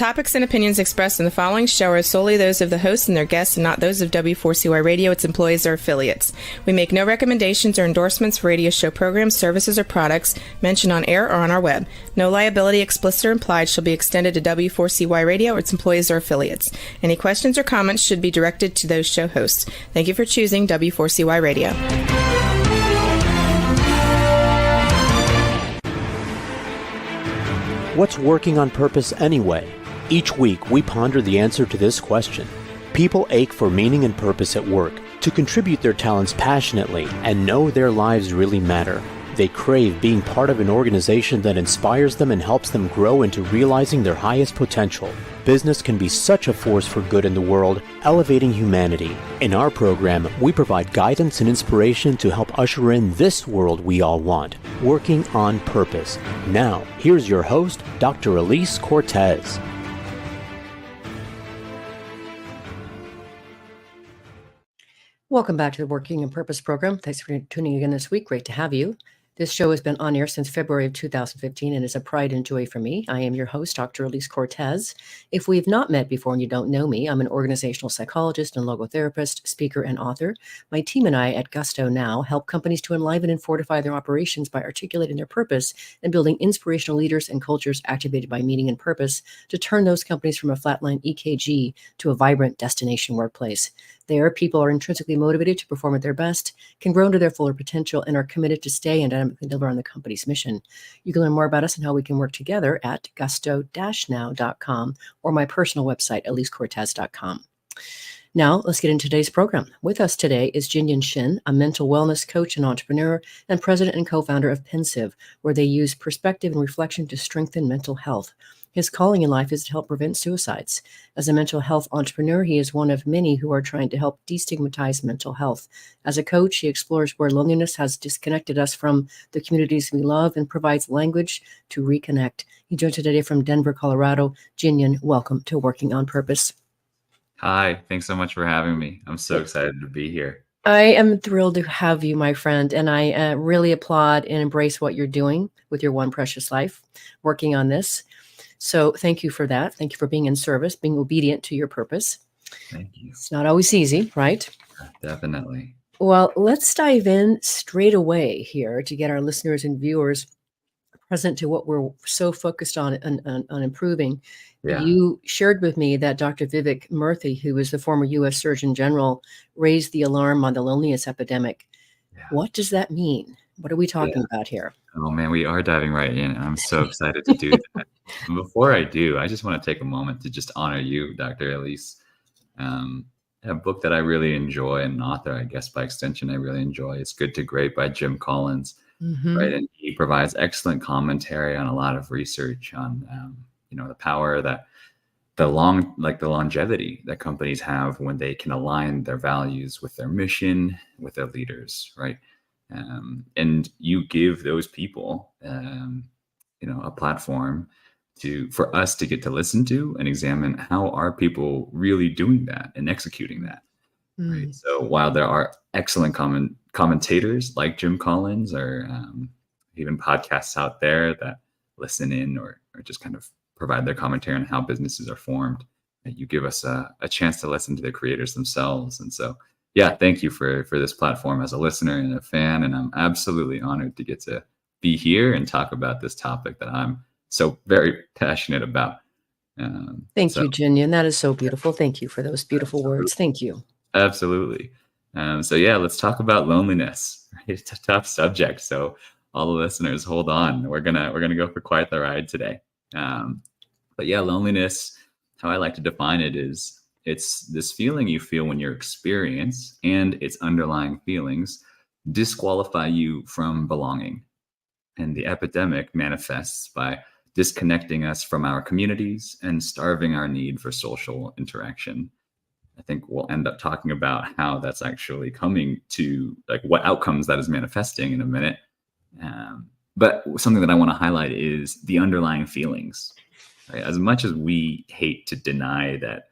topics and opinions expressed in the following show are solely those of the hosts and their guests and not those of W4CY Radio, its employees, or affiliates. We make no recommendations or endorsements for radio show programs, services, or products mentioned on air or on our web. No liability, explicit or implied, shall be extended to W4CY Radio or its employees or affiliates. Any questions or comments should be directed to those show hosts. Thank you for choosing W4CY Radio. What's working on purpose anyway? Each week, we ponder the answer to this question. People ache for meaning and purpose at work, to contribute their talents passionately and know their lives really matter. They crave being part of an organization that inspires them and helps them grow into realizing their highest potential. Business can be such a force for good in the world, elevating humanity. In our program, we provide guidance and inspiration to help usher in this world we all want, working on purpose. Now, here's your host, Dr. Elise Cortez. Welcome back to the Working on Purpose program. Thanks for tuning in again this week. Great to have you. This show has been on air since February of 2015 and is a pride and joy for me. I am your host, Dr. Elise Cortez. If we've not met before and you don't know me, I'm an organizational psychologist and logotherapist, speaker, and author. My team and I at Gusto Now help companies to enliven and fortify their operations by articulating their purpose and building inspirational leaders and cultures activated by meaning and purpose to turn those companies from a flatline EKG to a vibrant destination workplace. There, people are intrinsically motivated to perform at their best, can grow into their fuller potential, and are committed to stay and dynamically deliver on the company's mission. You can learn more about us and how we can work together at gusto-now.com or my personal website, elisecortez.com. Now, let's get into today's program. With us today is Jinhyun Shin, a mental wellness coach and entrepreneur, and president and co-founder of Pensive, where they use perspective and reflection to strengthen mental health. His calling in life is to help prevent suicides. As a mental health entrepreneur, he is one of many who are trying to help destigmatize mental health. As a coach, he explores where loneliness has disconnected us from the communities we love and provides language to reconnect. He joins us today from Denver, Colorado. Jinhyun, welcome to Working on Purpose. Hi, thanks so much for having me. I'm so excited to be here. I am thrilled to have you, my friend, and I really applaud and embrace what you're doing with your one precious life, working on this. So thank you for that. Thank you for being in service, being obedient to your purpose. Thank you. It's not always easy, right? Definitely. Well, let's dive in straight away here to get our listeners and viewers present to what we're so focused on improving. Yeah. You shared with me that Dr. Vivek Murthy, who was the former U.S. Surgeon General, raised the alarm on the loneliness epidemic. Yeah. What does that mean? What are we talking about here? Oh, man, we are diving right in. I'm so excited to do that. And before I do, I just want to take a moment to just honor you, Dr. Elise. A book that I really enjoy, and an author, I guess, by extension, I really enjoy. It's Good to Great by Jim Collins, right? And he provides excellent commentary on a lot of research on, the power that the longevity that companies have when they can align their values with their mission, with their leaders, right? And you give those people, a platform for us to get to listen to and examine how are people really doing that and executing that. Right. So while there are excellent commentators like Jim Collins or even podcasts out there that listen in or just kind of provide their commentary on how businesses are formed, you give us a chance to listen to the creators themselves. And so, yeah, thank you for this platform as a listener and a fan. And I'm absolutely honored to get to be here and talk about this topic that I'm so very passionate about. Thank you, Jinhyun. That is so beautiful. Thank you for those beautiful words. Thank you. Absolutely. So yeah, let's talk about loneliness. Right? It's a tough subject. So all the listeners, hold on. We're gonna go for quite the ride today. But yeah, loneliness, how I like to define it is it's this feeling you feel when your experience and its underlying feelings disqualify you from belonging. And the epidemic manifests by disconnecting us from our communities and starving our need for social interaction. I think we'll end up talking about how that's actually coming to, like, what outcomes that is manifesting in a minute. But something that I want to highlight is the underlying feelings. Right? As much as we hate to deny that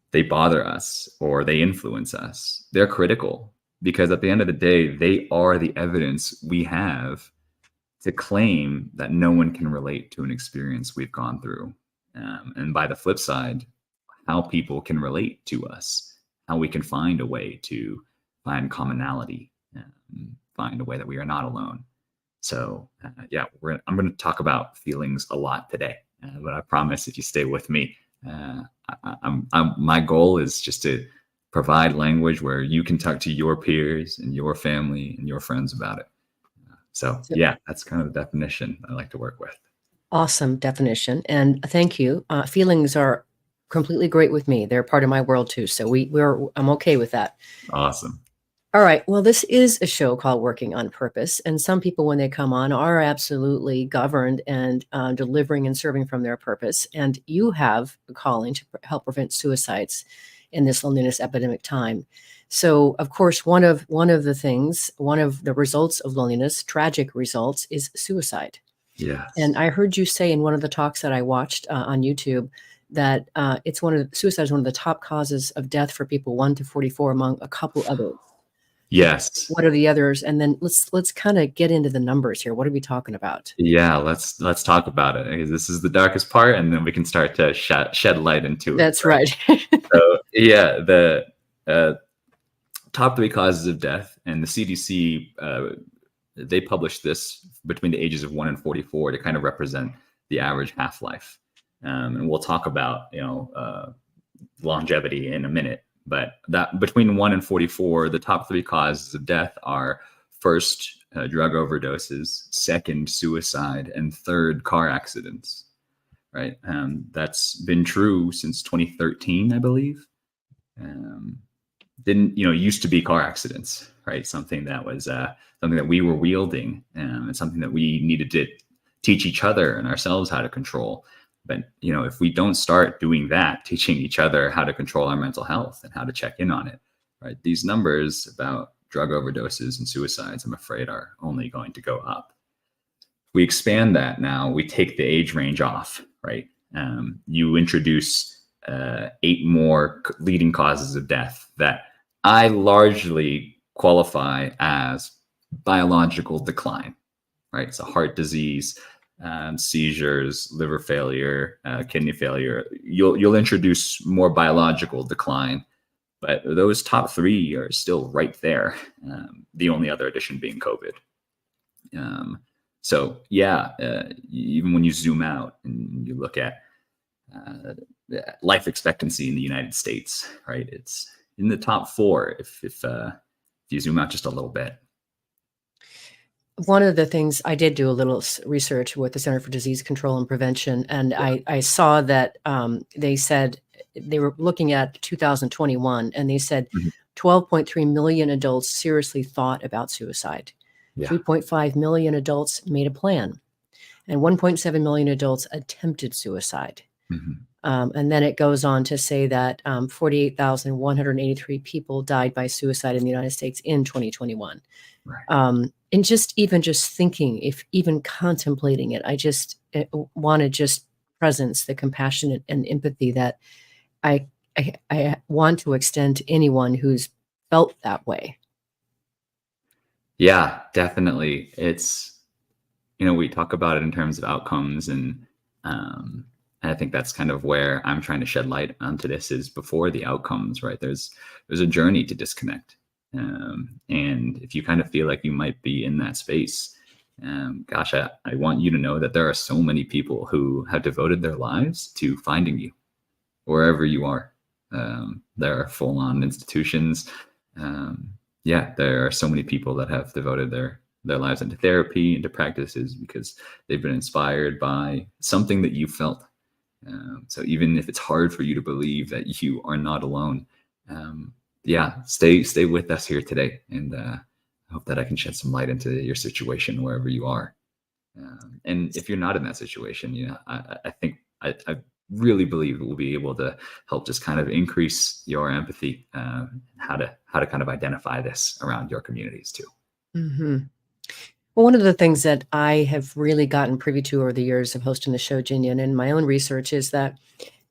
they bother us or they influence us, they're critical, because at the end of the day, they are the evidence we have to claim that no one can relate to an experience we've gone through. And by the flip side, how people can relate to us, how we can find a way to find commonality, find a way that we are not alone. So yeah, I'm going to talk about feelings a lot today, but I promise if you stay with me, my goal is just to provide language where you can talk to your peers and your family and your friends about it. So yeah, that's kind of the definition I like to work with. Awesome definition. And thank you. Feelings are completely great with me. They're part of my world too. So I'm okay with that. Awesome. All right. Well, this is a show called Working on Purpose. And some people, when they come on, are absolutely governed and delivering and serving from their purpose. And you have a calling to help prevent suicides in this loneliness epidemic time. So, of course, one of the results of loneliness, tragic results, is suicide. Yes. And I heard you say in one of the talks that I watched on YouTube that suicide is one of the top causes of death for people 1 to 44 among a couple others. Yes. What are the others? And then let's kind of get into the numbers here. What are we talking about? Yeah, let's talk about it, because this is the darkest part, and then we can start to shed light into it. That's right. So yeah, the top 3 causes of death, and the CDC they published this between the ages of 1 and 44 to kind of represent the average half-life. And we'll talk about longevity in a minute. But that between 1 and 44, the top 3 causes of death are first, drug overdoses, second, suicide, and third, car accidents. Right? That's been true since 2013, I believe. Used to be car accidents, right? Something that was something that we were wielding, and something that we needed to teach each other and ourselves how to control. But, if we don't start doing that, teaching each other how to control our mental health and how to check in on it, right? These numbers about drug overdoses and suicides, I'm afraid, are only going to go up. We expand that now, we take the age range off, right? You introduce 8 more leading causes of death that I largely qualify as biological decline, right? So heart disease, seizures, liver failure, kidney failure. You'll introduce more biological decline, but those top 3 are still right there. The only other addition being COVID. So yeah, even when you zoom out and you look at life expectancy in the United States, right? It's in the top 4 if you zoom out just a little bit. One of the things, I did do a little research with the Center for Disease Control and Prevention, and I saw that they said they were looking at 2021, and they said 12.3 million adults seriously thought about suicide. 3.5 million adults made a plan, and 1.7 million adults attempted suicide. And then it goes on to say that 48,183 people died by suicide in the United States in 2021. Right. And just thinking, if even contemplating it, I wanted just presence, the compassion and empathy that I want to extend to anyone who's felt that way. Yeah, definitely. It's, we talk about it in terms of outcomes, and I think that's kind of where I'm trying to shed light onto this, is before the outcomes, right? There's a journey to disconnect. And if you kind of feel like you might be in that space, gosh, I want you to know that there are so many people who have devoted their lives to finding you wherever you are. There are full-on institutions. There are so many people that have devoted their lives into therapy, into practices, because they've been inspired by something that you felt. So even if it's hard for you to believe that you are not alone, stay with us here today, and I hope that I can shed some light into your situation wherever you are. And if you're not in that situation, I think I really believe we'll be able to help just kind of increase your empathy, how to kind of identify this around your communities too. Mm-hmm. Well, one of the things that I have really gotten privy to over the years of hosting the show, Jinhyun, and my own research, is that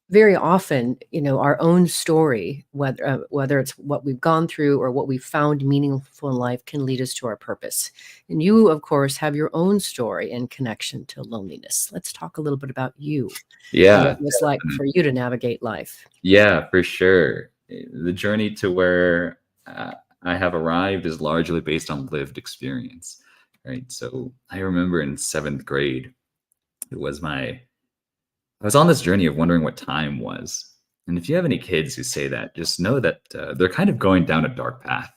very often, our own story, whether it's what we've gone through or what we've found meaningful in life, can lead us to our purpose. And you, of course, have your own story in connection to loneliness. Let's talk a little bit about you and what Yeah, it was like for you to navigate life. yeah, for sure. The journey to where I have arrived is largely based on lived experience, right? So I remember in seventh grade, it was I was on this journey of wondering what time was. And if you have any kids who say that, just know that they're kind of going down a dark path.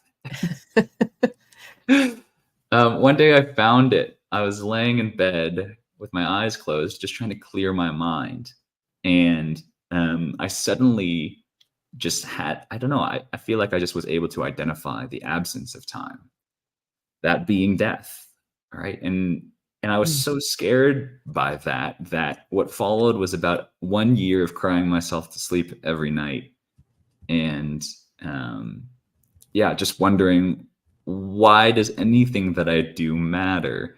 One day I found it. I was laying in bed with my eyes closed, just trying to clear my mind. And I suddenly just had, I don't know, I feel like I just was able to identify the absence of time, that being death. All right. And I was Mm. so scared by that what followed was about 1 year of crying myself to sleep every night. And yeah, just wondering, why does anything that I do matter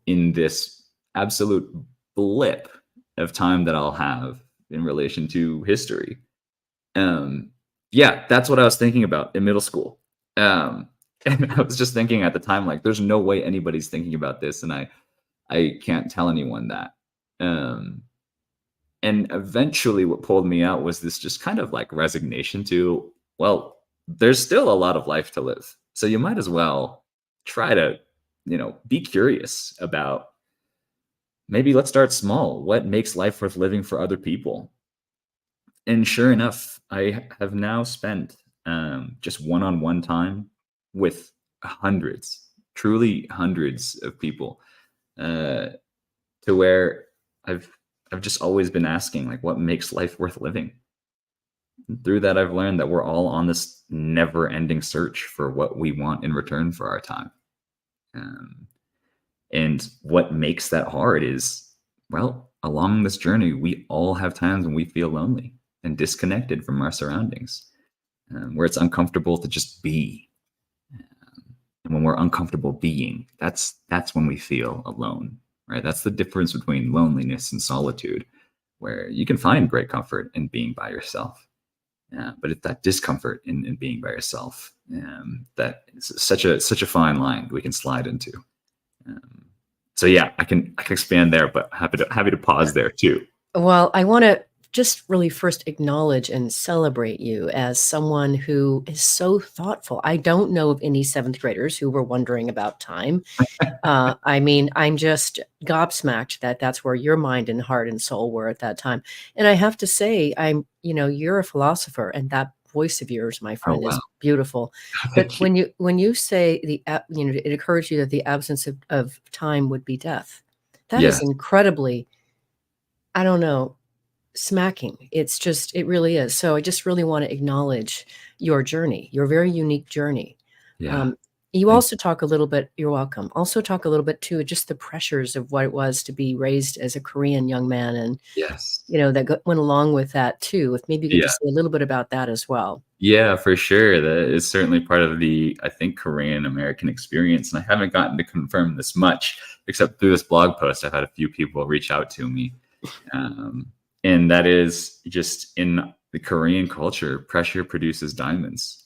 in this absolute blip of time that I'll have in relation to history? Yeah, that's what I was thinking about in middle school. And I was just thinking at the time, like, there's no way anybody's thinking about this, and I can't tell anyone that. Um, and eventually, what pulled me out was this just kind of like resignation to, well, there's still a lot of life to live, so you might as well try to, be curious about, maybe let's start small. What makes life worth living for other people? And sure enough, I have now spent just one-on-one time with hundreds, truly hundreds of people, uh, to where I've I've just always been asking, like, what makes life worth living? And through that, I've learned that we're all on this never-ending search for what we want in return for our time. Um, and what makes that hard is, well, along this journey, we all have times when we feel lonely and disconnected from our surroundings, where it's uncomfortable to just be. And when we're uncomfortable being, that's when we feel alone, right? That's the difference between loneliness and solitude, where you can find great comfort in being by yourself. But it's that discomfort in being by yourself, that is such a fine line we can slide into. So yeah, I can expand there, but happy to pause there too. Well, I want to just really first acknowledge and celebrate you as someone who is so thoughtful. I don't know of any seventh graders who were wondering about time. I mean, I'm just gobsmacked that that's where your mind and heart and soul were at that time. And I have to say, you're a philosopher, and that voice of yours, my Oh friend, is wow, beautiful. But thank you. when you say it occurs to you that the absence of time would be death, that is Yes, incredibly, I don't know, smacking. It really is. So I just really want to acknowledge your journey, your very unique journey. yeah, Um, you thank also talk a little bit, you're welcome. Also talk a little bit too, just the pressures of what it was to be raised as a Korean young man and, yes, went along with that too. If maybe you could yeah. just say a little bit about that as well. Yeah, for sure. That is certainly part of the, I think, Korean American experience. And I haven't gotten to confirm this much, except through this blog post. I've had a few people reach out to me. Um, and that is just, in the Korean culture, pressure produces diamonds.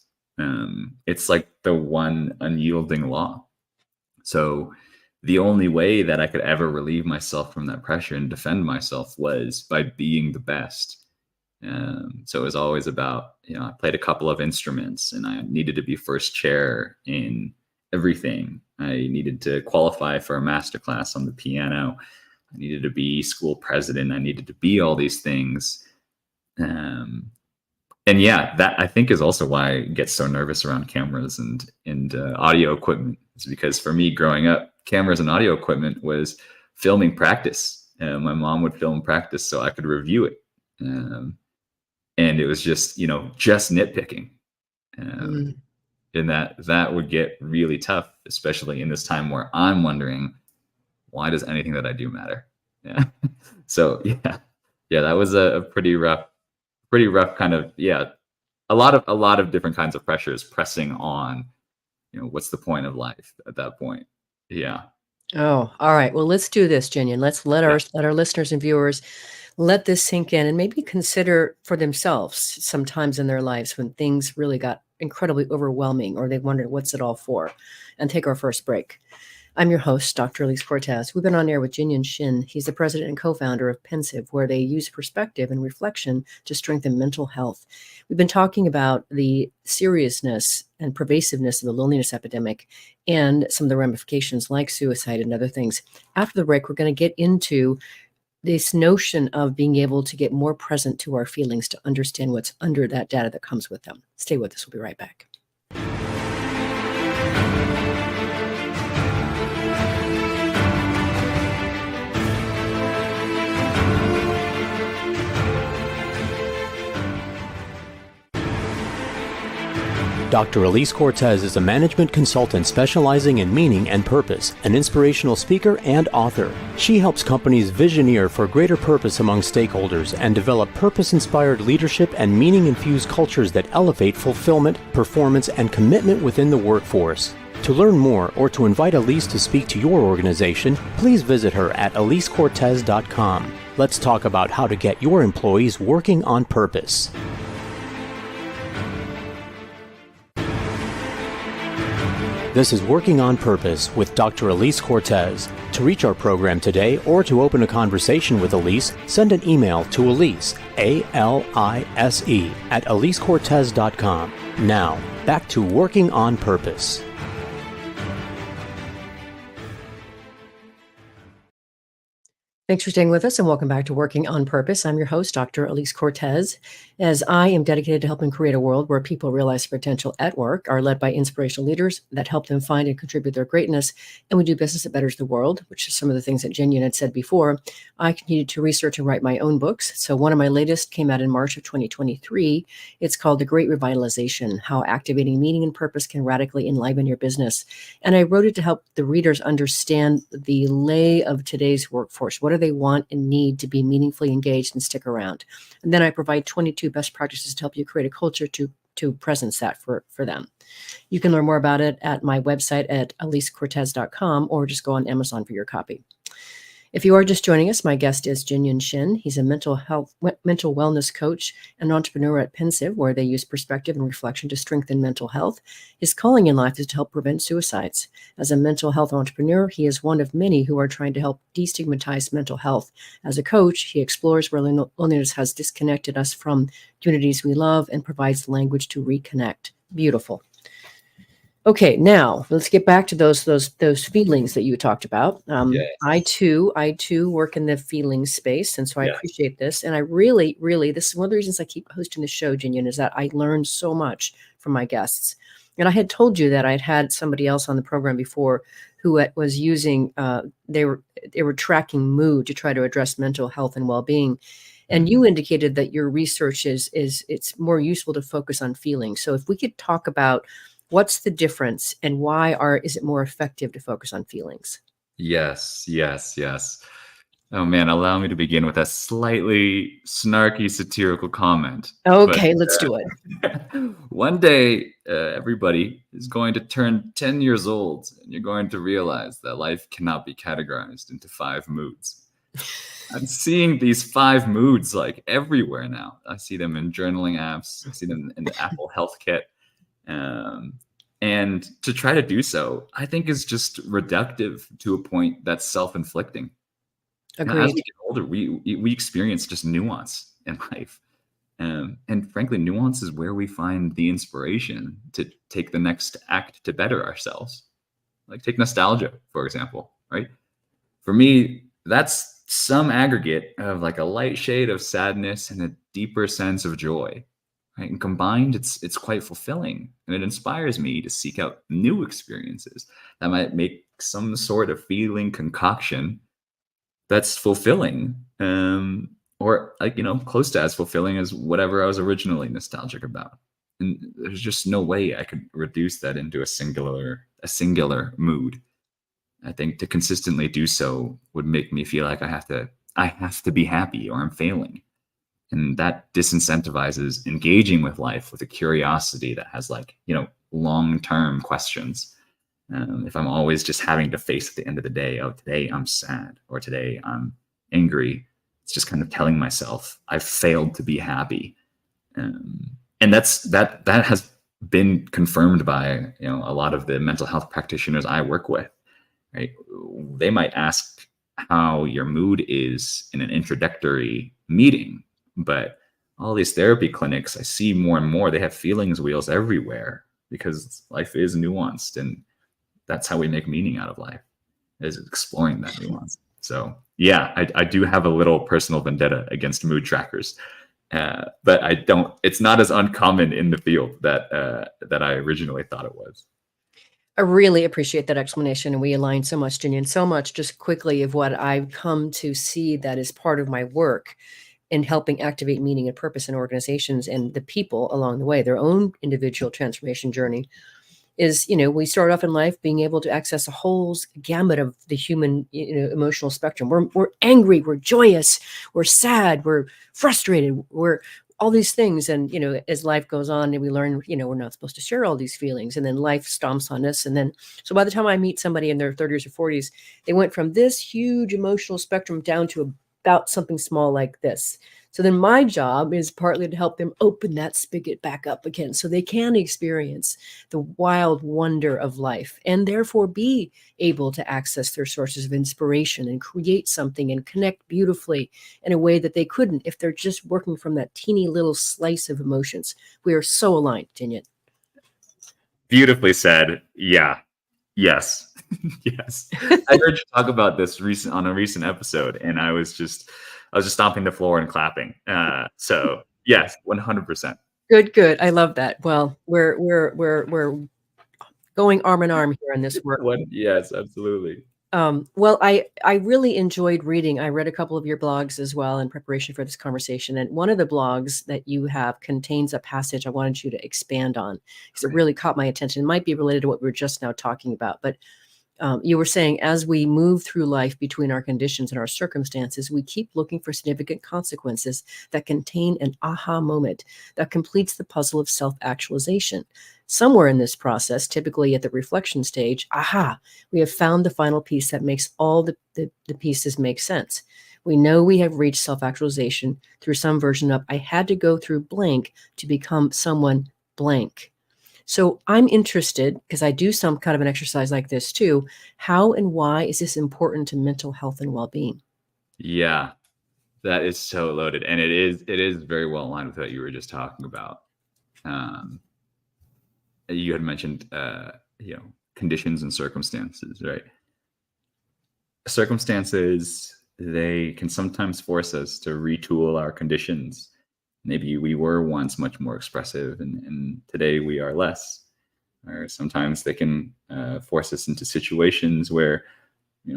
It's like the one unyielding law. So the only way that I could ever relieve myself from that pressure and defend myself was by being the best. So it was always about, I played a couple of instruments and I needed to be first chair in everything. I needed to qualify for a master class on the piano. I needed to be school president. I needed to be all these things. Um, and yeah, that I think is also why I get so nervous around cameras and audio equipment. It's because for me growing up, cameras and audio equipment was filming practice. My mom would film practice so I could review it. And it was just, just nitpicking. Um, Mm. and that would get really tough, especially in this time where I'm wondering, why does anything that I do matter? Yeah. So yeah, that was a pretty rough kind of, yeah, a lot of different kinds of pressures pressing on, what's the point of life at that point? Yeah. Oh, all right. Well, let's do this, Jinhyun. Let's let Yeah. our listeners and viewers, let this sink in and maybe consider for themselves sometimes in their lives when things really got incredibly overwhelming or they wondered what's it all for, and take our first break. I'm your host, Dr. Elise Cortez. We've been on air with Jinhyun Shin. He's the president and co-founder of Pensive, where they use perspective and reflection to strengthen mental health. We've been talking about the seriousness and pervasiveness of the loneliness epidemic and some of the ramifications like suicide and other things. After the break, we're going to get into this notion of being able to get more present to our feelings to understand what's under that data that comes with them. Stay with us. We'll be right back. Dr. Elise Cortez is a management consultant specializing in meaning and purpose, an inspirational speaker and author. She helps companies visioneer for greater purpose among stakeholders and develop purpose-inspired leadership and meaning-infused cultures that elevate fulfillment, performance, and commitment within the workforce. To learn more or to invite Elise to speak to your organization, please visit her at elisecortez.com. Let's talk about how to get your employees working on purpose. This is Working on Purpose with Dr. Elise Cortez. To reach our program today or to open a conversation with Elise, send an email to Elise, A-L-I-S-E, at elisecortez.com. Now, back to Working on Purpose. Thanks for staying with us and welcome back to Working on Purpose. I'm your host, Dr. Elise Cortez, as I am dedicated to helping create a world where people realize their potential at work, are led by inspirational leaders that help them find and contribute their greatness, and we do business that betters the world, which is some of the things that Jinhyun had said before. I continued to research and write my own books. So one of my latest came out in March of 2023. It's called The Great Revitalization, How Activating Meaning and Purpose Can Radically Enliven Your Business. And I wrote it to help the readers understand the lay of today's workforce. What do they want and need to be meaningfully engaged and stick around? And then I provide 22 best practices to help you create a culture to presence that for them. You can learn more about it at my website at elisecortez.com or just go on Amazon for your copy. If you are just joining us, my guest is Jinhyun Shin. He's a mental wellness coach and entrepreneur at Pensive, where they use perspective and reflection to strengthen mental health. His calling in life is to help prevent suicides. As a mental health entrepreneur, he is one of many who are trying to help destigmatize mental health. As a coach, he explores where loneliness has disconnected us from communities we love and provides language to reconnect. Beautiful. Okay, now let's get back to those feelings that you talked about. Yes. I too work in the feelings space, and so I appreciate this. And I really, this is one of the reasons I keep hosting the show, Jinhyun, is that I learned so much from my guests. And I had told you that I'd had somebody else on the program before who was using they were tracking mood to try to address mental health and well-being. And you indicated that your research is it's more useful to focus on feelings. So if we could talk about what's the difference and why is it more effective to focus on feelings? Yes. Oh man, allow me to begin with a slightly snarky satirical comment. Okay, let's do it. One day, everybody is going to turn 10 years old, and you're going to realize that life cannot be categorized into 5 moods. I'm seeing these 5 moods like everywhere now. I see them in journaling apps. I see them in the Apple Health Kit. And to try to do so, I think is just reductive to a point that's self-inflicting. Agreed. As we get older, we experience just nuance in life. And frankly, nuance is where we find the inspiration to take the next act to better ourselves. Like take nostalgia, for example, right? For me, that's some aggregate of like a light shade of sadness and a deeper sense of joy. Right? And combined, it's quite fulfilling, and it inspires me to seek out new experiences that might make some sort of feeling concoction that's fulfilling, or like close to as fulfilling as whatever I was originally nostalgic about. And there's just no way I could reduce that into a singular mood. I think to consistently do so would make me feel like I have to be happy or I'm failing. And that disincentivizes engaging with life with a curiosity that has long-term questions. If I'm always just having to face at the end of the day, oh, today I'm sad or today I'm angry, It's just kind of telling myself I've failed to be happy. And that has been confirmed by, a lot of the mental health practitioners I work with, right? They might ask how your mood is in an introductory meeting, but all these therapy clinics, I see more and more, they have feelings wheels everywhere because life is nuanced, and that's how we make meaning out of life, is exploring that nuance. So yeah, I do have a little personal vendetta against mood trackers, but it's not as uncommon in the field that I originally thought it was. I really appreciate that explanation, and we align so much, Jinhyun, so much. Just quickly of what I've come to see that is part of my work in helping activate meaning and purpose in organizations and the people along the way, their own individual transformation journey, is, we start off in life being able to access a whole gamut of the human, emotional spectrum. We're angry, we're joyous, we're sad, we're frustrated, we're all these things. And, as life goes on and we learn, we're not supposed to share all these feelings. And then life stomps on us. And then, so by the time I meet somebody in their 30s or 40s, they went from this huge emotional spectrum down to about something small like this. So then my job is partly to help them open that spigot back up again so they can experience the wild wonder of life and therefore be able to access their sources of inspiration and create something and connect beautifully in a way that they couldn't if they're just working from that teeny little slice of emotions. We are so aligned, Jinhyun. Beautifully said. Yeah. Yes. Yes. I heard you talk about this on a recent episode, and I was just stomping the floor and clapping. So yes, 100%. Good. I love that. Well, we're going arm in arm here in this work. Yes, absolutely. Well, I really enjoyed reading. I read a couple of your blogs as well in preparation for this conversation. And one of the blogs that you have contains a passage I wanted you to expand on because it really caught my attention. It might be related to what we were just now talking about, but you were saying, as we move through life between our conditions and our circumstances, we keep looking for significant consequences that contain an aha moment that completes the puzzle of self-actualization. Somewhere in this process, typically at the reflection stage, we have found the final piece that makes all the pieces make sense. We know we have reached self-actualization through some version of, I had to go through blank to become someone blank. So I'm interested, because I do some kind of an exercise like this too, how and why is this important to mental health and well-being? Yeah, that is so loaded. And it is very well aligned with what you were just talking about. You had mentioned, conditions and circumstances, right? Circumstances, they can sometimes force us to retool our conditions. Maybe we were once much more expressive and today we are less. Or sometimes they can force us into situations where,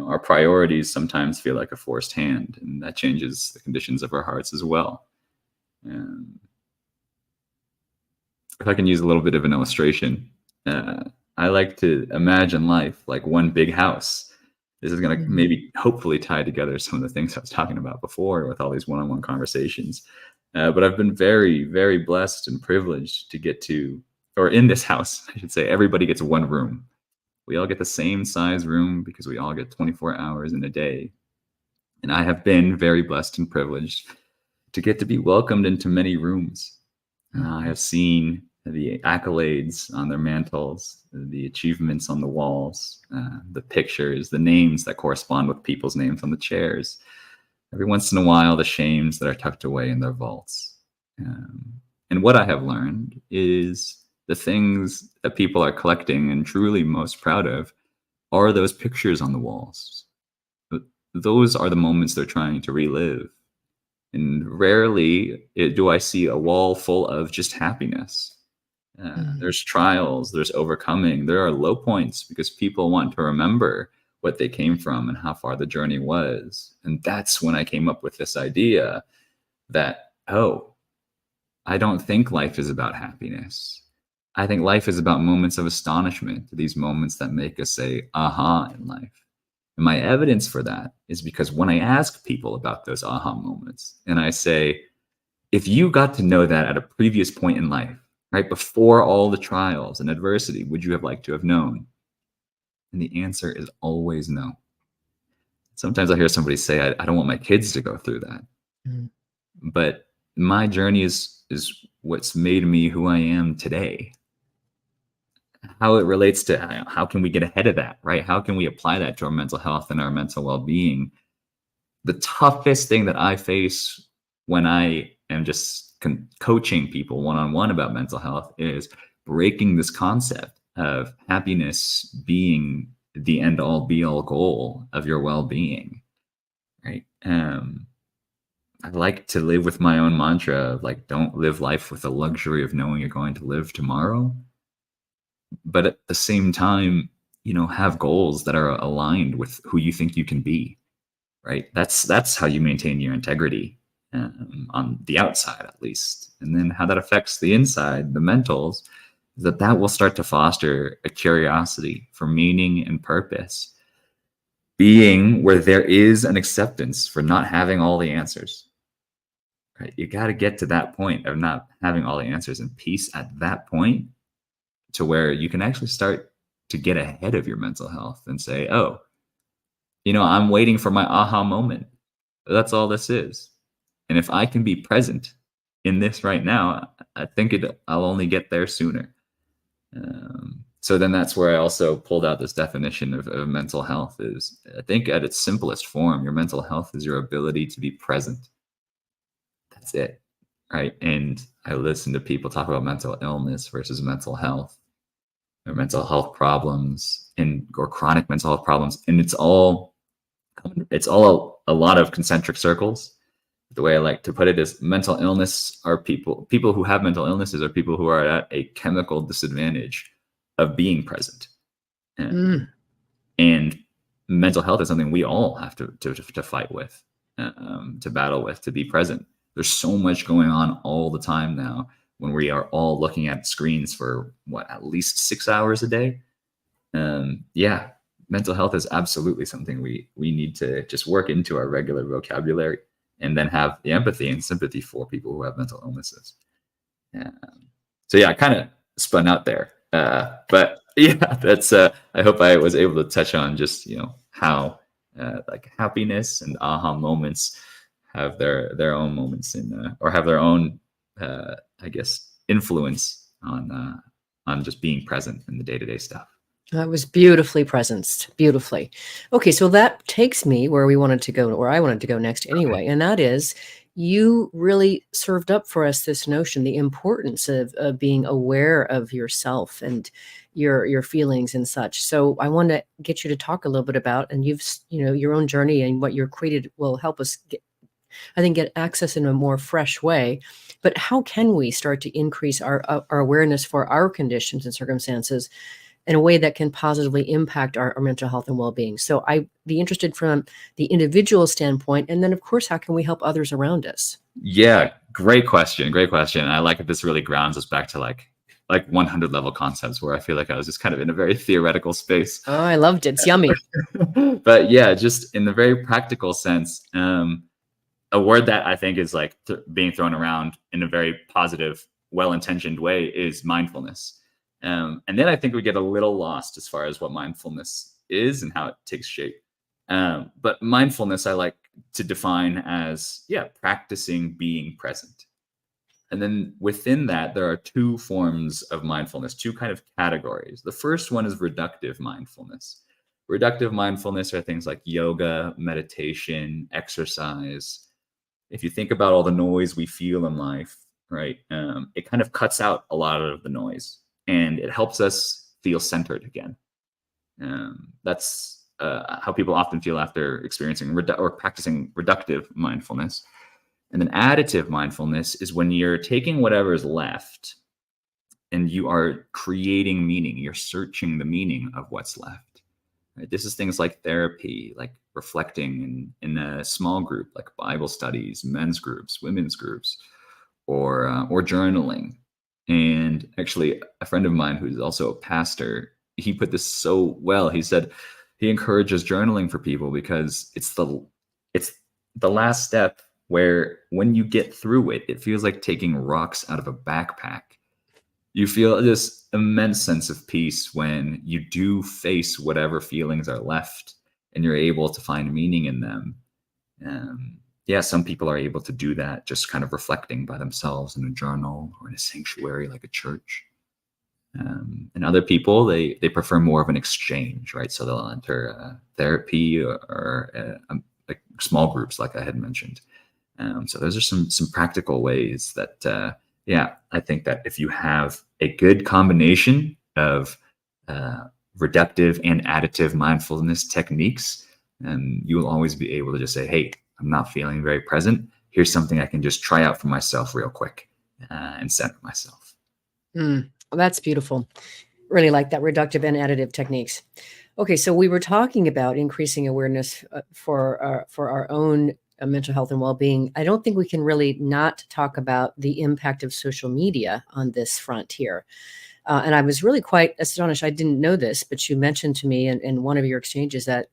our priorities sometimes feel like a forced hand, and that changes the conditions of our hearts as well. If I can use a little bit of an illustration, I like to imagine life like one big house. This is going to maybe hopefully tie together some of the things I was talking about before with all these one-on-one conversations. But I've been very, very blessed and privileged to get to, or in this house, I should say, everybody gets one room. We all get the same size room because we all get 24 hours in a day. And I have been very blessed and privileged to get to be welcomed into many rooms. I have seen the accolades on their mantles, the achievements on the walls, the pictures, the names that correspond with people's names on the chairs. Every once in a while, the shames that are tucked away in their vaults. And what I have learned is the things that people are collecting and truly most proud of are those pictures on the walls. Those are the moments they're trying to relive. And rarely do I see a wall full of just happiness. There's trials, there's overcoming, there are low points because people want to remember what they came from and how far the journey was. And that's when I came up with this idea that, I don't think life is about happiness. I think life is about moments of astonishment, these moments that make us say, aha, in life. And my evidence for that is because when I ask people about those aha moments and I say, if you got to know that at a previous point in life, right before all the trials and adversity, would you have liked to have known? And the answer is always no. Sometimes I hear somebody say, I don't want my kids to go through that. Mm. But my journey is what's made me who I am today. How it relates to how can we get ahead of that, right? How can we apply that to our mental health and our mental well-being? The toughest thing that I face when I am just coaching people one-on-one about mental health is breaking this concept of happiness being the end all be all goal of your well-being, right? I like to live with my own mantra of like, don't live life with the luxury of knowing you're going to live tomorrow, but at the same time, have goals that are aligned with who you think you can be, right? That's how you maintain your integrity, on the outside at least. And then how that affects the inside, the mentals, that will start to foster a curiosity for meaning and purpose, being where there is an acceptance for not having all the answers. Right? You got to get to that point of not having all the answers, and peace at that point, to where you can actually start to get ahead of your mental health and say, oh, I'm waiting for my aha moment. That's all this is. And if I can be present in this right now, I think I'll only get there sooner. So then that's where I also pulled out this definition of mental health is, I think at its simplest form, your mental health is your ability to be present. That's it. Right. And I listen to people talk about mental illness versus mental health, or mental health problems, or chronic mental health problems. And it's all a lot of concentric circles. The way I like to put it is, mental illness are people who have mental illnesses are people who are at a chemical disadvantage of being present. And mental health is something we all have to fight with, to battle with, to be present. There's so much going on all the time now, when we are all looking at screens for at least 6 hours a day. Mental health is absolutely something we need to just work into our regular vocabulary, and then have the empathy and sympathy for people who have mental illnesses. I kind of spun out there, but yeah, that's. I hope I was able to touch on just how like happiness and aha moments have their own moments in, or have their own I guess influence on just being present in the day-to-day stuff. That was beautifully presenced, beautifully. Okay, so that takes me where I wanted to go next anyway, and that is, you really served up for us this notion, the importance of being aware of yourself and your feelings and such. So I want to get you to talk a little bit about, and your own journey and what you're created will help us get access in a more fresh way. But how can we start to increase our awareness for our conditions and circumstances in a way that can positively impact our mental health and well-being? So I'd be interested from the individual standpoint, and then of course, how can we help others around us? Yeah, great question. I like that this really grounds us back to like 100 level concepts, where I feel like I was just kind of in a very theoretical space. Oh, I loved it. It's yummy. But yeah, just in the very practical sense, a word that I think is like being thrown around in a very positive, well-intentioned way is mindfulness. And then I think we get a little lost as far as what mindfulness is and how it takes shape. But mindfulness, I like to define as, practicing being present. And then within that, there are two forms of mindfulness, two kind of categories. The first one is reductive mindfulness. Reductive mindfulness are things like yoga, meditation, exercise. If you think about all the noise we feel in life, right, it kind of cuts out a lot of the noise, and it helps us feel centered again. That's how people often feel after experiencing or practicing reductive mindfulness. And then additive mindfulness is when you're taking whatever is left and you are creating meaning. You're searching the meaning of what's left. Right? This is things like therapy, like reflecting in a small group, like Bible studies, men's groups, women's groups, or journaling. And actually, a friend of mine who's also a pastor, he put this so well. He said he encourages journaling for people because it's the last step, where when you get through it, it feels like taking rocks out of a backpack. You feel this immense sense of peace when you do face whatever feelings are left, and you're able to find meaning in them. Yeah, some people are able to do that just kind of reflecting by themselves in a journal or in a sanctuary like a church. And other people, they prefer more of an exchange, right? So they'll enter therapy or like small groups, like I had mentioned. So those are some practical ways that, I think that if you have a good combination of reductive and additive mindfulness techniques, you will always be able to just say, hey, I'm not feeling very present. Here's something I can just try out for myself real quick and center myself. Well, that's beautiful. Really like that, reductive and additive techniques. Okay, so we were talking about increasing awareness for our own mental health and well-being. I don't think we can really not talk about the impact of social media on this front here. And I was really quite astonished. I didn't know this, but you mentioned to me in one of your exchanges that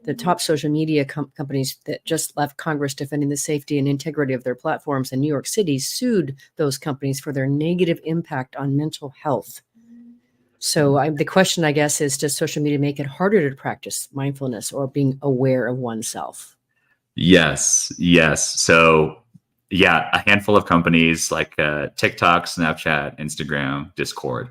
the top social media companies that just left Congress defending the safety and integrity of their platforms in New York City sued those companies for their negative impact on mental health. So the question, I guess, is, does social media make it harder to practice mindfulness or being aware of oneself? Yes. So, yeah, a handful of companies like TikTok, Snapchat, Instagram, Discord,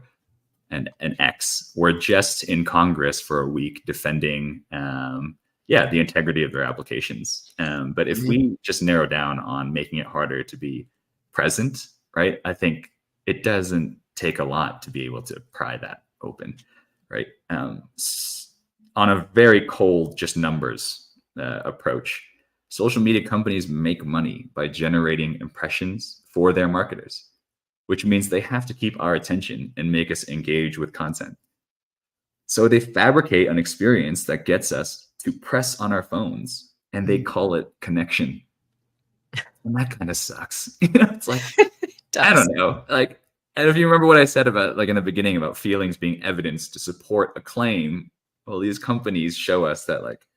and X were just in Congress for a week defending, the integrity of their applications. But if we just narrow down on making it harder to be present, right, I think it doesn't take a lot to be able to pry that open, right? On a very cold, just numbers approach, social media companies make money by generating impressions for their marketers, which means they have to keep our attention and make us engage with content. So they fabricate an experience that gets us to press on our phones, and they call it connection. And that kind of sucks. It's like, I don't know. Like, and if you remember what I said about, like in the beginning, about feelings being evidence to support a claim, well, these companies show us that, like,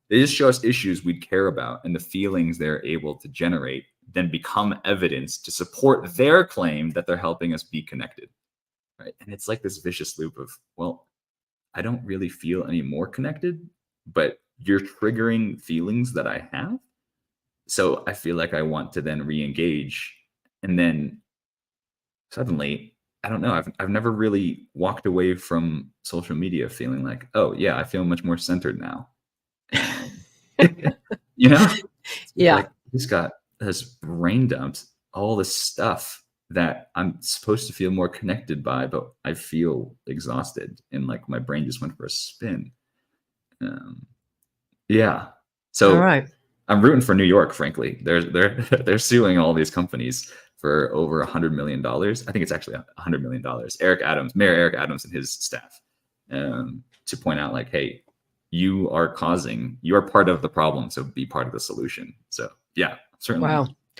they just show us issues we'd care about, and the feelings they're able to generate then become evidence to support their claim that they're helping us be connected, right? And it's like this vicious loop of, well, I don't really feel any more connected, but you're triggering feelings that I have. So I feel like I want to then re-engage. And then suddenly, I don't know, I've never really walked away from social media feeling like, oh yeah, I feel much more centered now. Yeah. Like, just got this brain dumped all this stuff that I'm supposed to feel more connected by, but I feel exhausted and like my brain just went for a spin. So all right. I'm rooting for New York, frankly. They're suing all these companies for over $100 million. I think it's actually $100 million. Mayor Eric Adams and his staff, to point out, like, hey, you are part of the problem, so be part of the solution. So yeah, certainly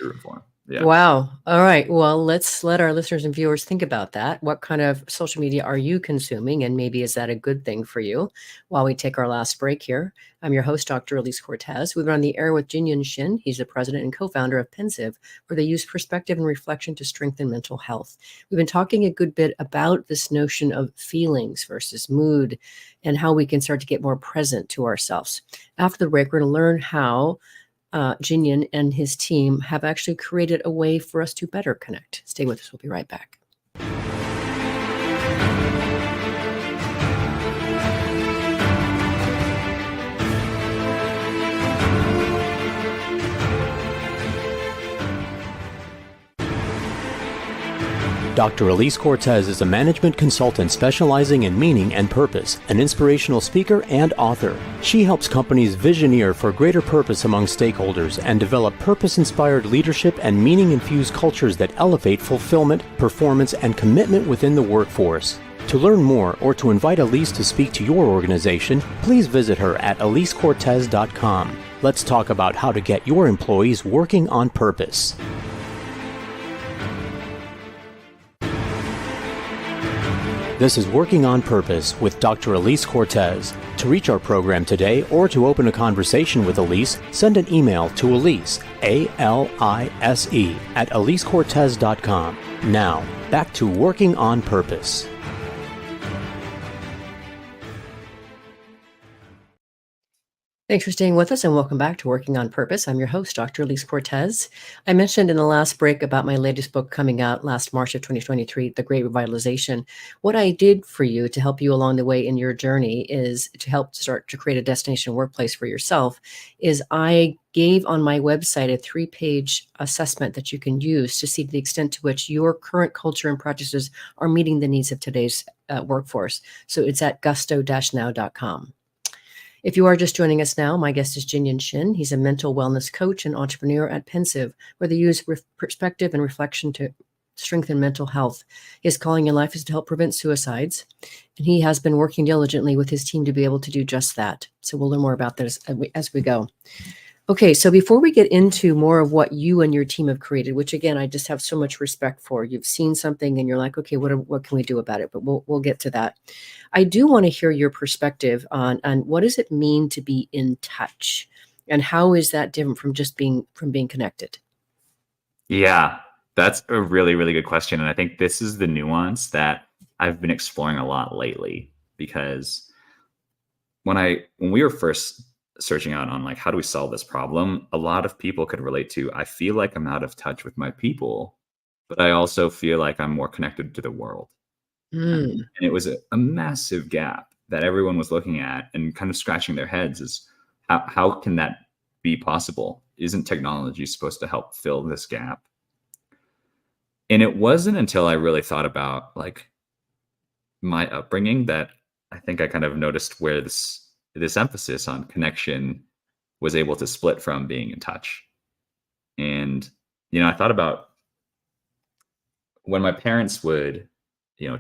rooting for him. Yeah. Wow. All right. Well, let's let our listeners and viewers think about that. What kind of social media are you consuming? And maybe is that a good thing for you? While we take our last break here, I'm your host, Dr. Elise Cortez. We've been on the air with Jinhyun Shin. He's the president and co-founder of Pensive, where they use perspective and reflection to strengthen mental health. We've been talking a good bit about this notion of feelings versus mood and how we can start to get more present to ourselves. After the break, we're going to learn how Jinhyun and his team have actually created a way for us to better connect. Stay with us. We'll be right back. Dr. Elise Cortez is a management consultant specializing in meaning and purpose, an inspirational speaker and author. She helps companies visioneer for greater purpose among stakeholders and develop purpose-inspired leadership and meaning-infused cultures that elevate fulfillment, performance, and commitment within the workforce. To learn more or to invite Elise to speak to your organization, please visit her at elisecortez.com. Let's talk about how to get your employees working on purpose. This is Working on Purpose with Dr. Elise Cortez. To reach our program today or to open a conversation with Elise, send an email to Elise, A-L-I-S-E, at elisecortez.com. Now, back to Working on Purpose. Thanks for staying with us and welcome back to Working on Purpose. I'm your host, Dr. Elise Cortez. I mentioned in the last break about my latest book coming out last March of 2023, The Great Revitalization. What I did for you to help you along the way in your journey is to help start to create a destination workplace for yourself is I gave on my website a 3-page assessment that you can use to see the extent to which your current culture and practices are meeting the needs of today's workforce. So it's at gusto-now.com. If you are just joining us now, my guest is Jinhyun Shin. He's a mental wellness coach and entrepreneur at Pensive, where they use perspective and reflection to strengthen mental health. His calling in life is to help prevent suicides, and he has been working diligently with his team to be able to do just that. So we'll learn more about this as we go. Okay, so before we get into more of what you and your team have created, which again, I just have so much respect for, you've seen something and you're like, okay, what can we do about it? But we'll get to that. I do want to hear your perspective on what does it mean to be in touch, and how is that different from just being connected? Yeah, that's a really, really good question. And I think this is the nuance that I've been exploring a lot lately, because when we were first searching out on like, how do we solve this problem? A lot of people could relate to, I feel like I'm out of touch with my people, but I also feel like I'm more connected to the world. And it was a massive gap that everyone was looking at and kind of scratching their heads is how can that be possible? Isn't technology supposed to help fill this gap? And it wasn't until I really thought about like my upbringing that I think I kind of noticed where this emphasis on connection was able to split from being in touch. And, I thought about when my parents would,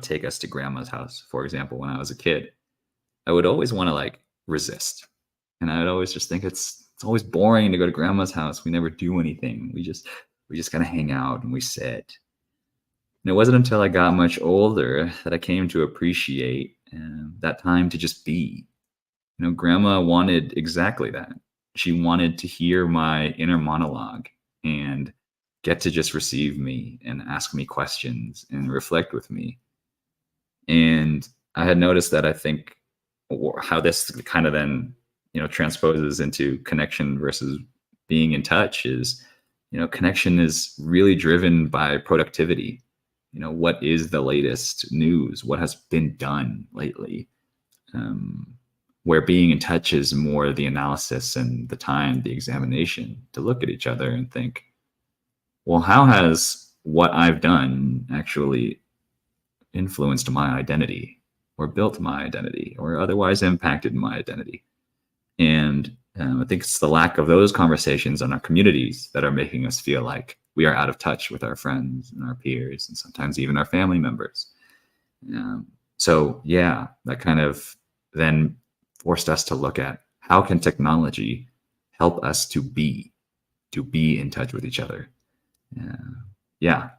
take us to grandma's house, for example, when I was a kid, I would always want to like resist. And I would always just think it's always boring to go to grandma's house. We never do anything. We just kind of hang out and we sit. And it wasn't until I got much older that I came to appreciate that time to just be. Grandma wanted exactly that. She wanted to hear my inner monologue and get to just receive me and ask me questions and reflect with me. And I had noticed that I think how this kind of then, transposes into connection versus being in touch is, connection is really driven by productivity. What is the latest news? What has been done lately? Where being in touch is more the analysis and the time, the examination to look at each other and think, well, how has what I've done actually influenced my identity or built my identity or otherwise impacted my identity? And I think it's the lack of those conversations in our communities that are making us feel like we are out of touch with our friends and our peers and sometimes even our family members. So yeah, that kind of then forced us to look at how can technology help us to be in touch with each other. Yeah.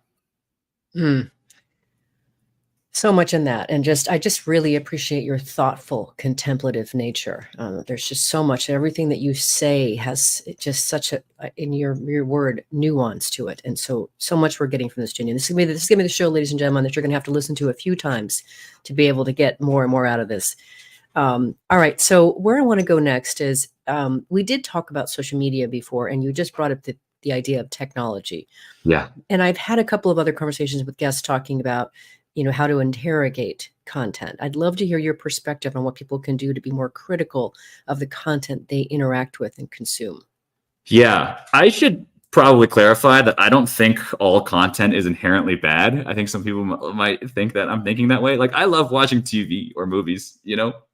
So much in that. And I just really appreciate your thoughtful, contemplative nature. There's just so much, everything that you say has just such in your word, nuance to it. And so much we're getting from this, Jinhyun. This is going to be the show, ladies and gentlemen, that you're going to have to listen to a few times to be able to get more and more out of this. All right. So where I want to go next is, we did talk about social media before, and you just brought up the idea of technology. Yeah. And I've had a couple of other conversations with guests talking about, how to interrogate content. I'd love to hear your perspective on what people can do to be more critical of the content they interact with and consume. Yeah, I should probably clarify that I don't think all content is inherently bad. I think some people might think that I'm thinking that way. Like, I love watching TV or movies,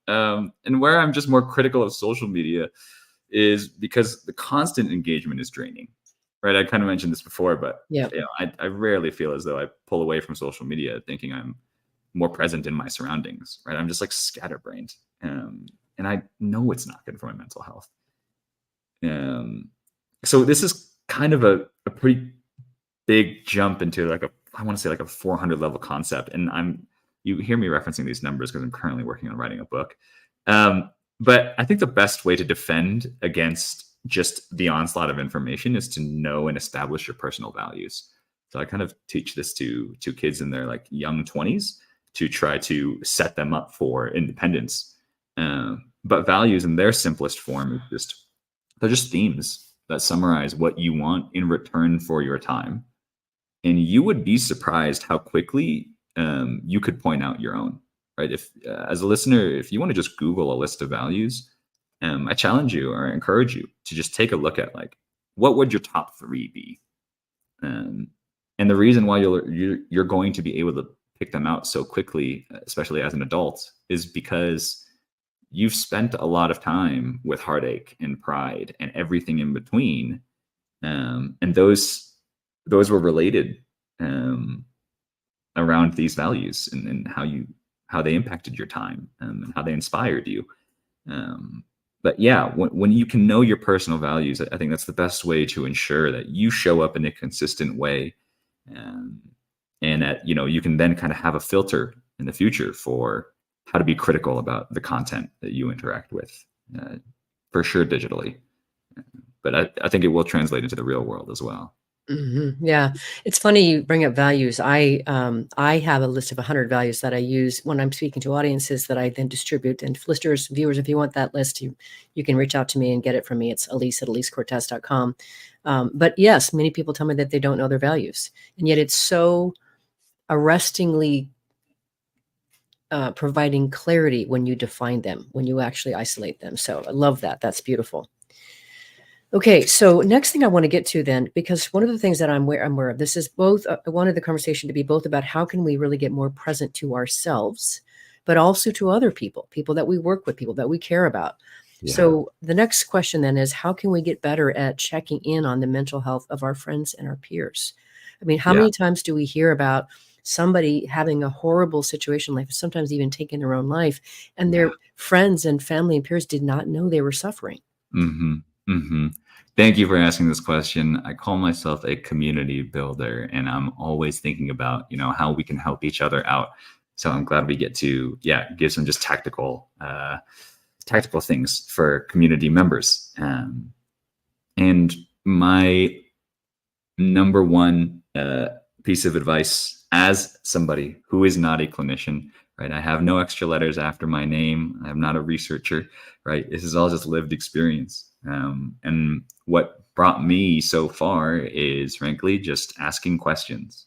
and where I'm just more critical of social media is because the constant engagement is draining. Right. I kind of mentioned this before, but yeah, I rarely feel as though I pull away from social media thinking I'm more present in my surroundings. Right. I'm just like scatterbrained. And I know it's not good for my mental health. So this is kind of a pretty big jump into I want to say like a 400 level concept. And you hear me referencing these numbers because I'm currently working on writing a book. But I think the best way to defend against just the onslaught of information is to know and establish your personal values. So I kind of teach this to kids in their like young 20s to try to set them up for independence But values in their simplest form is they're just themes that summarize what you want in return for your time. And you would be surprised how quickly you could point out your own, right? If as a listener, if you want to just Google a list of values, I challenge you or encourage you to just take a look at, like, what would your top 3 be? And the reason why you're going to be able to pick them out so quickly, especially as an adult, is because you've spent a lot of time with heartache and pride and everything in between, and those were related around these values, and how they impacted your time, and how they inspired you. But yeah, when you can know your personal values, I think that's the best way to ensure that you show up in a consistent way, and that you can then kind of have a filter in the future for how to be critical about the content that you interact with, for sure digitally. But I think it will translate into the real world as well. Yeah, it's funny you bring up values. I have a list of 100 values that I use when I'm speaking to audiences that I then distribute. And listeners, viewers, if you want that list, you can reach out to me and get it from me. It's Elise@EliseCortez.com. But yes, many people tell me that they don't know their values, and yet it's so arrestingly providing clarity when you define them, when you actually isolate them. So I love that. That's beautiful. Okay, so next thing I want to get to then, because one of the things that I'm aware of, this is both, I wanted the conversation to be both about how can we really get more present to ourselves, but also to other people that we work with, people that we care about. Yeah. So the next question then is, how can we get better at checking in on the mental health of our friends and our peers? I mean, how many times do we hear about somebody having a horrible situation, like sometimes even taking their own life, and their friends and family and peers did not know they were suffering? Mm-hmm. Mm-hmm. Thank you for asking this question. I call myself a community builder, and I'm always thinking about, how we can help each other out. So I'm glad we get to, give some just tactical things for community members. And my number one piece of advice as somebody who is not a clinician, right? I have no extra letters after my name. I'm not a researcher, right? This is all just lived experience. And what brought me so far is, frankly, just asking questions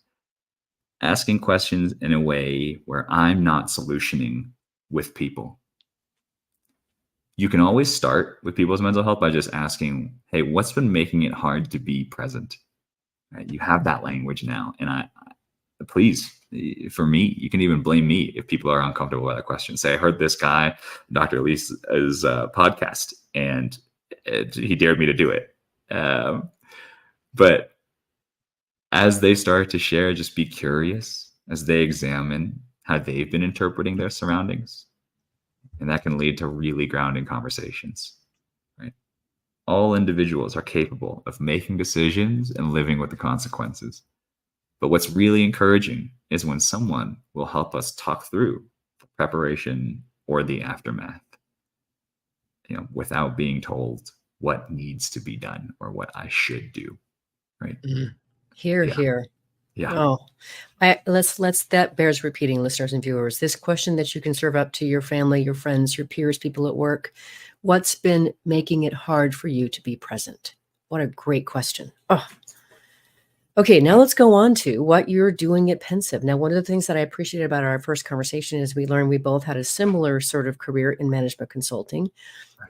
in a way where I'm not solutioning with people. You can always start with people's mental health by just asking, hey, what's been making it hard to be present? Right? You have that language now. And please, for me, you can even blame me if people are uncomfortable with that question. Say, I heard this guy, Dr. Elise's podcast, and he dared me to do it. But as they start to share, just be curious as they examine how they've been interpreting their surroundings. And that can lead to really grounding conversations, right? All individuals are capable of making decisions and living with the consequences. But what's really encouraging is when someone will help us talk through the preparation or the aftermath, without being told what needs to be done or what I should do, right? Here. Yeah. Oh, let's that bears repeating, listeners and viewers. This question that you can serve up to your family, your friends, your peers, people at work. What's been making it hard for you to be present? What a great question. Oh. Okay, now let's go on to what you're doing at Pensive. Now, one of the things that I appreciated about our first conversation is we learned we both had a similar sort of career in management consulting,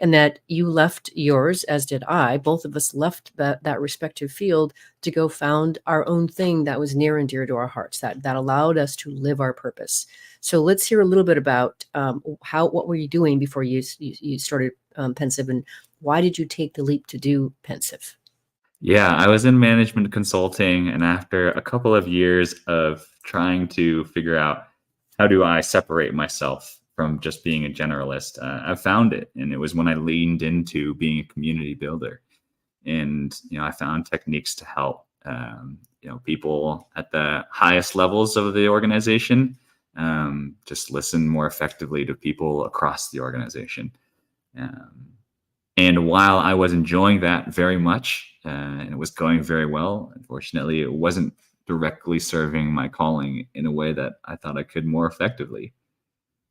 and that you left yours, as did I. Both of us left that respective field to go found our own thing that was near and dear to our hearts, that allowed us to live our purpose. So let's hear a little bit about what were you doing before you started Pensive, and why did you take the leap to do Pensive? Yeah, I was in management consulting, and after a couple of years of trying to figure out how do I separate myself from just being a generalist, I found it. And it was when I leaned into being a community builder. And, I found techniques to help, people at the highest levels of the organization just listen more effectively to people across the organization. And while I was enjoying that very much, and it was going very well, unfortunately, it wasn't directly serving my calling in a way that I thought I could more effectively.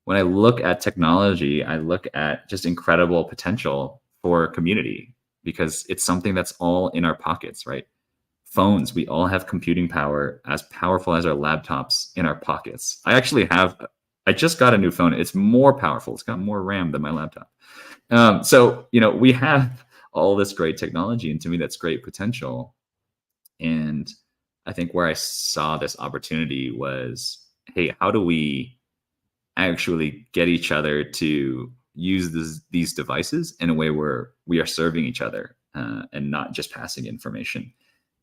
when I look at technology, I look at just incredible potential for community, because it's something that's all in our pockets, right? Phones, we all have computing power as powerful as our laptops in our pockets. I just got a new phone. It's more powerful. It's got more RAM than my laptop. So, we have all this great technology, and to me, that's great potential. And I think where I saw this opportunity was, hey, how do we actually get each other to use these devices in a way where we are serving each other, and not just passing information?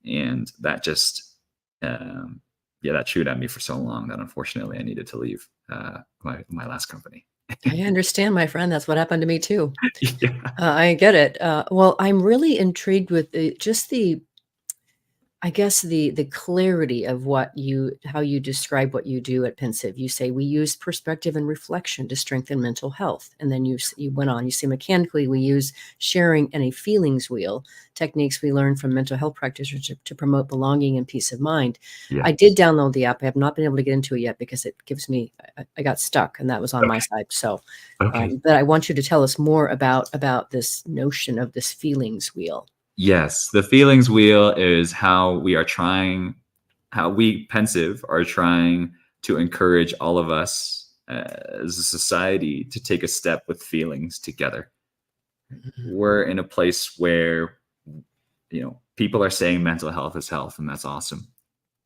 And that just, that chewed at me for so long that unfortunately I needed to leave my last company. I understand, my friend. That's what happened to me too. Yeah. I get it. Well, I'm really intrigued with I guess the clarity of how you describe what you do at Pensive. You say we use perspective and reflection to strengthen mental health, and then you went on. You say mechanically we use sharing and a feelings wheel, techniques we learn from mental health practitioners to promote belonging and peace of mind. Yes. I did download the app. I have not been able to get into it yet because it gives me. I got stuck, and that was on my side. So, Okay. but I want you to tell us more about this notion of this feelings wheel. Yes, the feelings wheel is how we Pensive are trying to encourage all of us as a society to take a step with feelings together. We're in a place where, people are saying mental health is health, and that's awesome.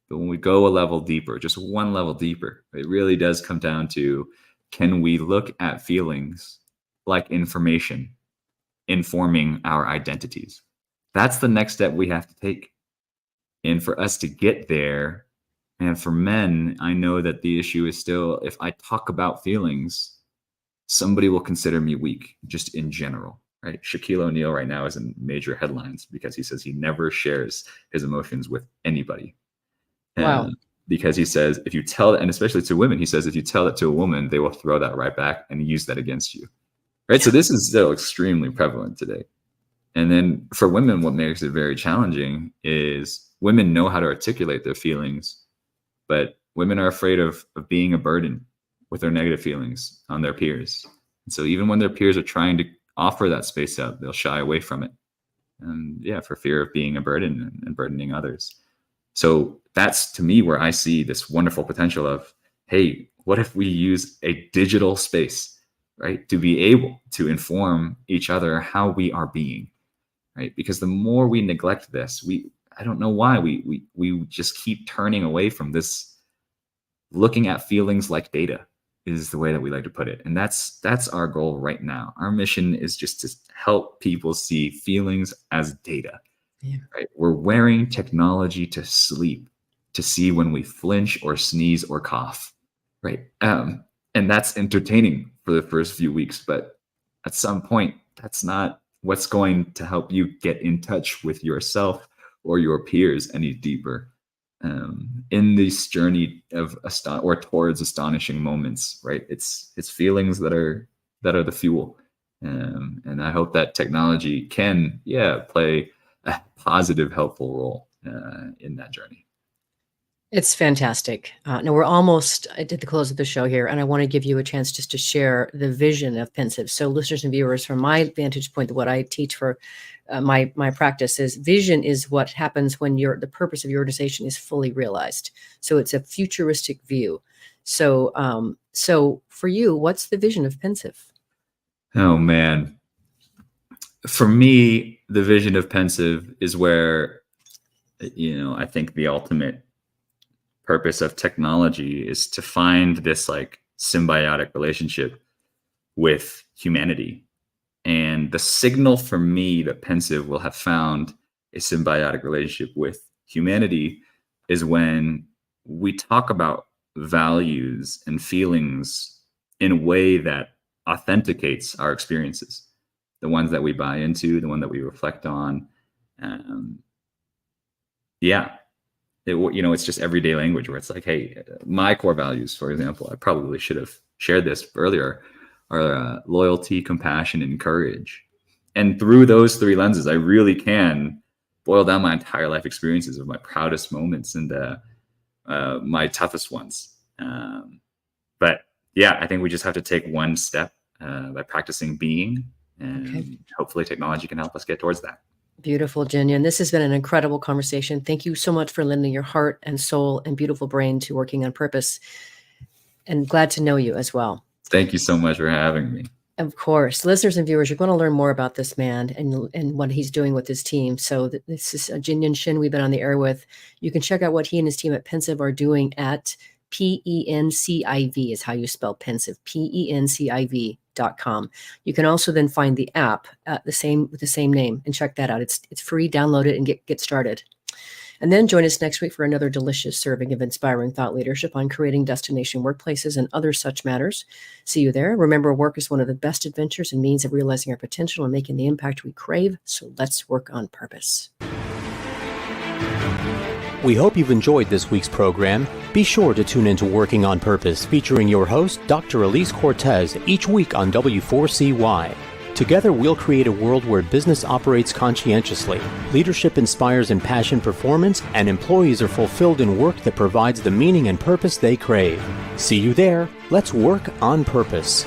But when we go a level deeper, just one level deeper, it really does come down to, can we look at feelings like information informing our identities? That's the next step we have to take. And for us to get there, and for men, I know that the issue is still, if I talk about feelings, somebody will consider me weak, just in general, right? Shaquille O'Neal right now is in major headlines because he says he never shares his emotions with anybody. Wow. Because he says, if you tell, and especially to women, he says, if you tell it to a woman, they will throw that right back and use that against you, right? Yeah. So this is still extremely prevalent today. And then for women, what makes it very challenging is women know how to articulate their feelings, but women are afraid of being a burden with their negative feelings on their peers. And so even when their peers are trying to offer that space out, they'll shy away from it. And for fear of being a burden and burdening others. So that's, to me, where I see this wonderful potential of, hey, what if we use a digital space, right, to be able to inform each other how we are being? Right? Because the more we neglect this, I don't know why we just keep turning away from this. Looking at feelings like data is the way that we like to put it. And that's our goal right now. Our mission is just to help people see feelings as data. Yeah. Right? We're wearing technology to sleep, to see when we flinch or sneeze or cough. Right. And that's entertaining for the first few weeks, but at some point, that's not what's going to help you get in touch with yourself or your peers any deeper in this journey of towards astonishing moments, right? It's feelings that are the fuel, and I hope that technology can play a positive, helpful role in that journey. It's fantastic. Now we're almost at the close of the show here, and I want to give you a chance just to share the vision of Pensive. So listeners and viewers, from my vantage point, what I teach for my practice is vision is what happens when the purpose of your organization is fully realized. So it's a futuristic view. So for you, what's the vision of Pensive? Oh man, for me, the vision of Pensive is where, I think the ultimate purpose of technology is to find this like symbiotic relationship with humanity. And the signal for me that Pensive will have found a symbiotic relationship with humanity is when we talk about values and feelings in a way that authenticates our experiences, the ones that we buy into, the one that we reflect on. It's just everyday language where it's like, hey, my core values, for example, I probably should have shared this earlier, are loyalty, compassion, and courage. And through those three lenses, I really can boil down my entire life experiences of my proudest moments and my toughest ones. But yeah, I think we just have to take one step by practicing being, and hopefully technology can help us get towards that. Beautiful, Jinhyun. This has been an incredible conversation. Thank you so much for lending your heart and soul and beautiful brain to Working on Purpose. And glad to know you as well. Thank you so much for having me. Of course. Listeners and viewers, you're going to learn more about this man and what he's doing with his team. So this is Jinhyun Shin we've been on the air with. You can check out what he and his team at Pensive are doing at PENCIV is how you spell Pensive, PENCIV.com. You can also then find the app with the same name and check that out. It's free. Download it and get started. And then join us next week for another delicious serving of inspiring thought leadership on creating destination workplaces and other such matters. See you there. Remember, work is one of the best adventures and means of realizing our potential and making the impact we crave. So let's work on purpose. We hope you've enjoyed this week's program. Be sure to tune into Working on Purpose, featuring your host, Dr. Elise Cortez, each week on W4CY. Together, we'll create a world where business operates conscientiously, leadership inspires impassioned performance, and employees are fulfilled in work that provides the meaning and purpose they crave. See you there. Let's work on purpose.